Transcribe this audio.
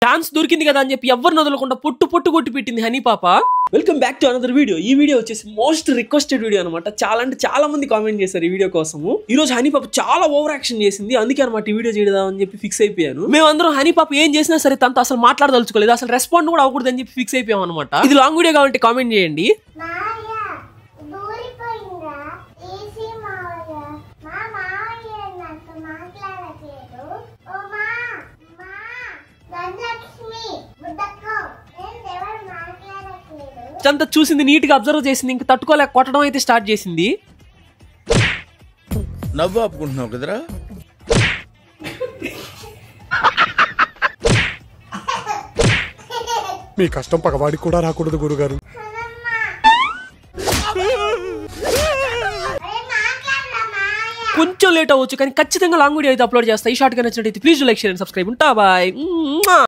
Chance దొరికింది కదా అని చెప్పి ఎవరిని వదలకుండా పొట్టు కొట్టి పెట్టింది హనీ పాప. Welcome back to another video. ఈ వీడియో వచ్చేసి మోస్ట్ రిక్వెస్టెడ్ వీడియో అనమాట. చాలా అంటే చాలా మంది కామెంట్ చేశారు ఈ వీడియో కోసము. ఈ రోజు హనీ పాప చాలా ఓవర్ యాక్షన్ చేసింది, అందుకే అనమాట ఈ వీడియో చేయడం అని చెప్పి ఫిక్స్ అయిపోయాను. మేమందరం హనీ పాప ఏం చేసినా సరే తనతో అసలు మాట్లాడదలుచుకోలేదు, అసలు రెస్పాండ్ కూడా అవ్వకూడదు అని చెప్పి ఫిక్స్ అయిపోయాం అనమాట. ఇది లాంగ్ వీడియో కావాలంటే కామెంట్ చేయండి. అంతా చూసింది, నీట్ గా అబ్జర్వ్ చేసింది, ఇంకా తట్టుకోలేక కొట్టడం అయితే స్టార్ట్ చేసింది. నవ్వు ఆపుకుంటున్నావు కదరా. మీ కష్టం పగవాడికి కూడా రాకూడదు గురుగారు. కొంచెం లేట్ అవ్వచ్చు కానీ ఖచ్చితంగా లాంగ్ వీడియో అయితే అప్లోడ్ చేస్తా. ఈ షార్ట్ గా నచ్చినట్లయితే please like, share and subscribe. ఉంటా బాయ్.